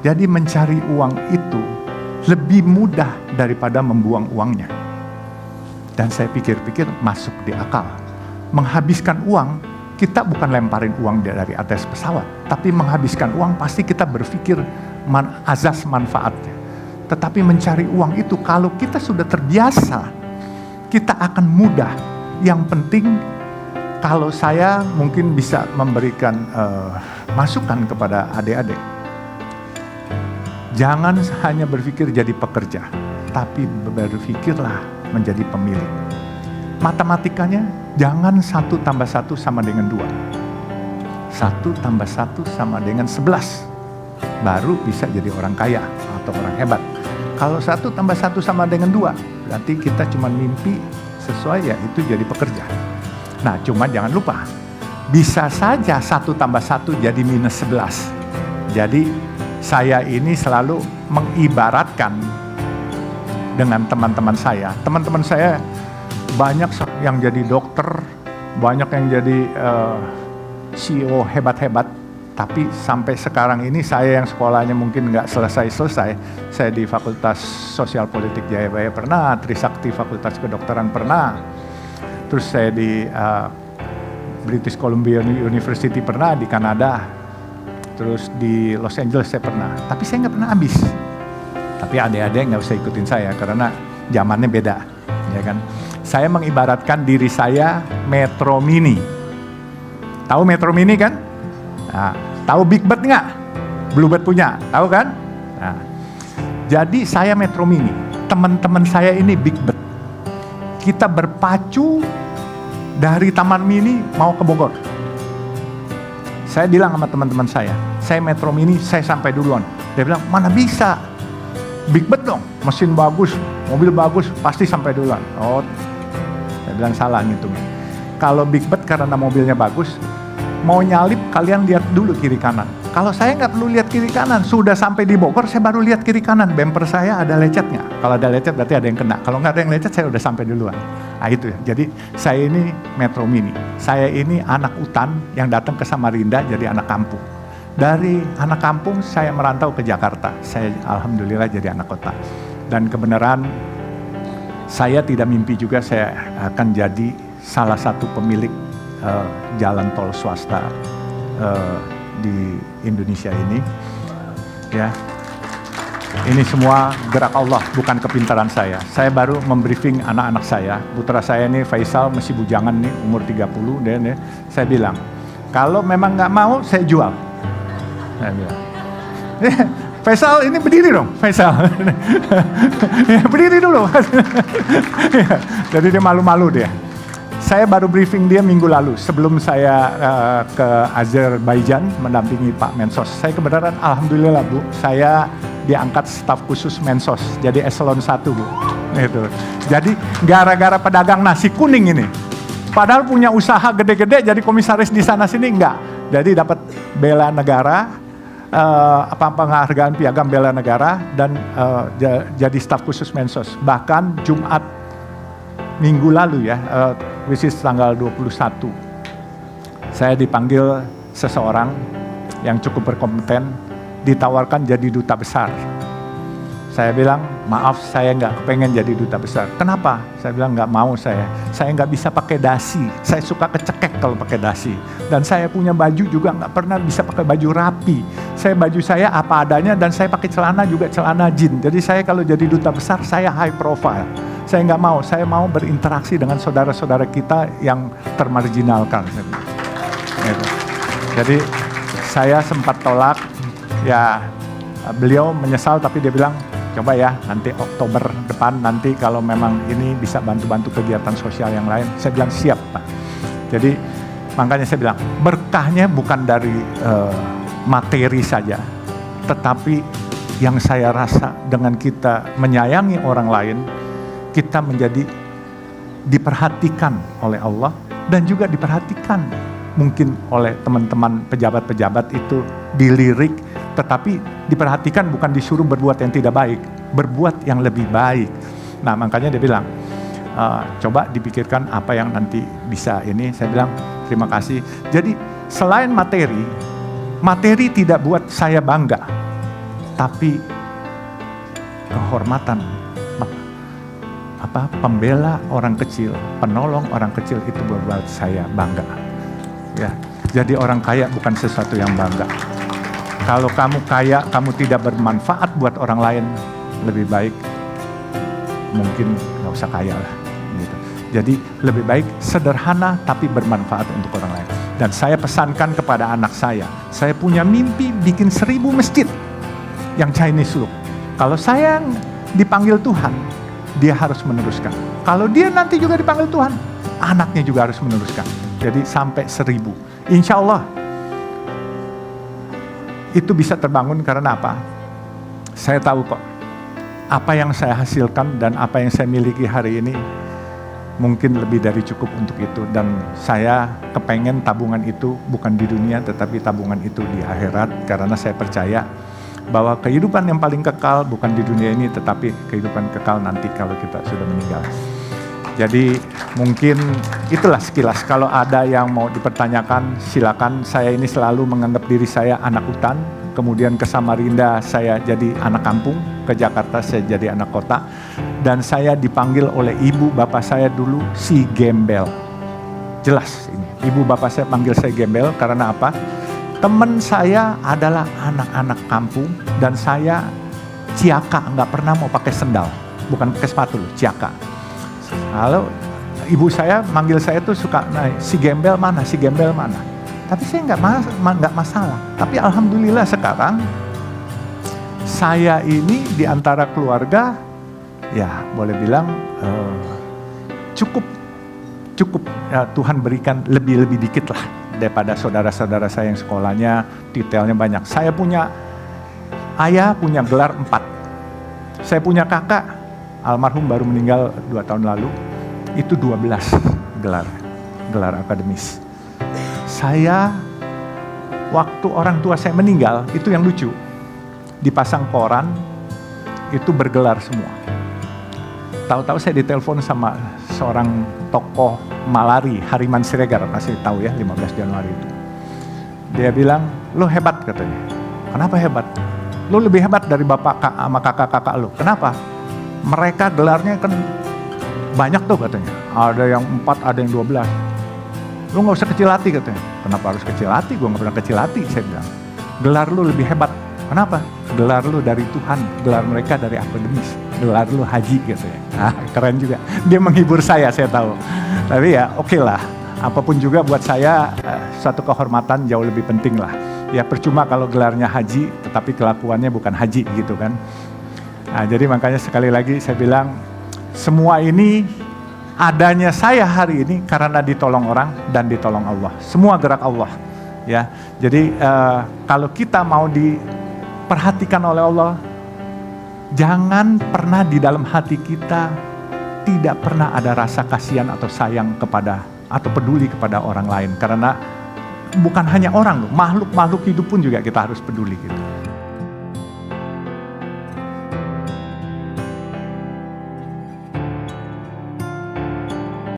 Jadi mencari uang itu lebih mudah daripada membuang uangnya. Dan saya pikir-pikir masuk di akal. Menghabiskan uang, kita bukan lemparin uang dari atas pesawat, tapi menghabiskan uang pasti kita berpikir azas manfaatnya. Tetapi mencari uang itu kalau kita sudah terbiasa, kita akan mudah. Yang penting kalau saya mungkin bisa memberikan masukan kepada adik-adik. Jangan hanya berpikir jadi pekerja, tapi berpikirlah menjadi pemilik. Matematikanya jangan 1 tambah 1 sama dengan 2. 1 tambah 1 sama dengan 11. Baru bisa jadi orang kaya atau orang hebat. Kalau 1 tambah 1 sama dengan 2, berarti kita cuma mimpi sesuai ya itu jadi pekerja. Nah cuma jangan lupa, bisa saja 1 tambah 1 jadi minus 11. Jadi saya ini selalu mengibaratkan dengan teman-teman saya. Teman-teman saya banyak yang jadi dokter, banyak yang jadi CEO hebat-hebat. Tapi sampai sekarang ini saya yang sekolahnya mungkin nggak selesai-selesai. Saya di Fakultas Sosial Politik Jayabaya pernah, Trisakti Fakultas Kedokteran pernah. Terus saya di British Columbia University pernah, di Kanada. Terus di Los Angeles saya pernah, tapi saya nggak pernah habis. Tapi adik-adik nggak usah ikutin saya karena zamannya beda, ya kan? Saya mengibaratkan diri saya Metro Mini. Tahu Metro Mini kan? Nah, tahu Big Bird nggak? Bluebird punya, tahu kan? Nah, jadi saya Metro Mini, teman-teman saya ini Big Bird. Kita berpacu dari Taman Mini mau ke Bogor. Saya bilang sama teman-teman saya Metro Mini, saya sampai duluan. Dia bilang, mana bisa? Big Bird dong, mesin bagus, mobil bagus, pasti sampai duluan. Oh, saya bilang salah ngitungnya. Kalau Big Bird karena mobilnya bagus, mau nyalip kalian lihat dulu kiri kanan. Kalau saya nggak perlu lihat kiri kanan, sudah sampai di Bogor saya baru lihat kiri kanan. Bumper saya ada lecetnya. Kalau ada lecet berarti ada yang kena. Kalau nggak ada yang lecet saya udah sampai duluan. Nah itu ya. Jadi saya ini Metro Mini. Saya ini anak hutan yang datang ke Samarinda jadi anak kampung. Dari anak kampung saya merantau ke Jakarta. Saya alhamdulillah jadi anak kota. Dan kebenaran saya tidak mimpi juga saya akan jadi salah satu pemilik jalan tol swasta di Indonesia ini. Ya, ini semua gerak Allah, bukan kepintaran saya. Saya baru membriefing anak-anak saya. Putra saya ini Faisal masih bujangan nih, umur 30. Dan ya, saya bilang, kalau memang nggak mau, saya jual. Saya bilang, Faisal ini berdiri dong, Faisal. Berdiri dulu. Jadi dia malu-malu dia. Saya baru briefing dia minggu lalu sebelum saya ke Azerbaijan mendampingi Pak Mensos. Saya kebenaran alhamdulillah Bu, saya diangkat staf khusus Mensos, jadi eselon 1 Bu. Gitu. Jadi gara-gara pedagang nasi kuning ini, padahal punya usaha gede-gede jadi komisaris di sana sini enggak. Jadi dapat bela negara, penghargaan piagam bela negara dan jadi staf khusus Mensos. Bahkan Jumat minggu lalu ya, which is tanggal 21, saya dipanggil seseorang yang cukup berkompeten, ditawarkan jadi duta besar. Saya bilang, maaf saya nggak kepengen jadi duta besar. Kenapa? Saya bilang nggak mau saya nggak bisa pakai dasi, saya suka kecekek kalau pakai dasi. Dan saya punya baju juga nggak pernah bisa pakai baju rapi. Baju saya apa adanya dan saya pakai celana juga celana jean. Jadi saya kalau jadi duta besar, saya high profile. Saya nggak mau, saya mau berinteraksi dengan saudara-saudara kita yang termarginalkan. Gitu. Jadi saya sempat tolak, ya beliau menyesal tapi dia bilang, coba ya nanti Oktober depan nanti kalau memang ini bisa bantu-bantu kegiatan sosial yang lain. Saya bilang siap Pak. Jadi makanya saya bilang berkahnya bukan dari materi saja, tetapi yang saya rasa dengan kita menyayangi orang lain, kita menjadi diperhatikan oleh Allah dan juga diperhatikan mungkin oleh teman-teman pejabat-pejabat itu dilirik, tetapi diperhatikan bukan disuruh berbuat yang tidak baik, berbuat yang lebih baik. Nah makanya dia bilang, coba dipikirkan apa yang nanti bisa ini. Saya bilang terima kasih. Jadi selain materi tidak buat saya bangga, Tapi kehormatan, pembela orang kecil, penolong orang kecil itu membuat saya bangga. Ya, jadi orang kaya bukan sesuatu yang bangga. Kalau kamu kaya, kamu tidak bermanfaat buat orang lain, lebih baik mungkin nggak usah kaya lah. Gitu. Jadi lebih baik sederhana tapi bermanfaat untuk orang lain. Dan saya pesankan kepada anak saya punya mimpi bikin 1000 masjid yang Chinese look. Kalau saya dipanggil Tuhan, dia harus meneruskan. Kalau dia nanti juga dipanggil Tuhan, anaknya juga harus meneruskan. Jadi sampai 1000. Insya Allah itu bisa terbangun karena apa? Saya tahu kok, apa yang saya hasilkan dan apa yang saya miliki hari ini mungkin lebih dari cukup untuk itu. Dan saya kepengen tabungan itu bukan di dunia, tetapi tabungan itu di akhirat. Karena saya percaya bahwa kehidupan yang paling kekal bukan di dunia ini, tetapi kehidupan kekal nanti kalau kita sudah meninggal. Jadi mungkin itulah sekilas. Kalau ada yang mau dipertanyakan, silakan. Saya ini selalu menganggap diri saya anak hutan. Kemudian ke Samarinda saya jadi anak kampung, ke Jakarta saya jadi anak kota. Dan saya dipanggil oleh ibu bapak saya dulu si gembel. Jelas ini, ibu bapak saya panggil saya gembel karena apa? Teman saya adalah anak-anak kampung dan saya ciaka, nggak pernah mau pakai sendal. Bukan pakai sepatu loh, ciaka. Kalau ibu saya manggil saya tuh suka, nah, si gembel mana, si gembel mana. Tapi saya nggak masalah. Tapi alhamdulillah sekarang saya ini di antara keluarga, ya boleh bilang cukup ya, Tuhan berikan lebih dikit lah daripada saudara-saudara saya yang sekolahnya detailnya banyak. Saya punya ayah punya gelar 4. Saya punya kakak almarhum baru meninggal 2 tahun lalu, itu 12 gelar akademis. Saya waktu orang tua saya meninggal, itu yang lucu, dipasang koran itu bergelar semua. Tahu-tahu saya ditelepon sama seorang tokoh Malari, Hariman Siregar, masih tahu ya, 15 Januari itu. Dia bilang, lo hebat katanya. Kenapa hebat? Lo lebih hebat dari bapak sama kakak-kakak lo. Kenapa? Mereka gelarnya kan banyak tuh katanya. Ada yang 4, ada yang 12. Lo gak usah kecil hati katanya. Kenapa harus kecil hati? Gue gak pernah kecil hati, saya bilang. Gelar lo lebih hebat. Kenapa? Gelar lo dari Tuhan, gelar mereka dari akademis. Gelar lo haji katanya. Nah, keren juga. Dia menghibur saya tahu. Tapi ya oke lah. Apapun juga buat saya suatu kehormatan jauh lebih penting lah. Ya percuma kalau gelarnya haji, tetapi kelakuannya bukan haji gitu kan. Nah, jadi makanya sekali lagi saya bilang, semua ini adanya saya hari ini karena ditolong orang dan ditolong Allah. Semua gerak Allah. Ya, jadi kalau kita mau diperhatikan oleh Allah, jangan pernah di dalam hati kita tidak pernah ada rasa kasihan atau sayang kepada atau peduli kepada orang lain. Karena bukan hanya orang loh, makhluk-makhluk hidup pun juga kita harus peduli gitu.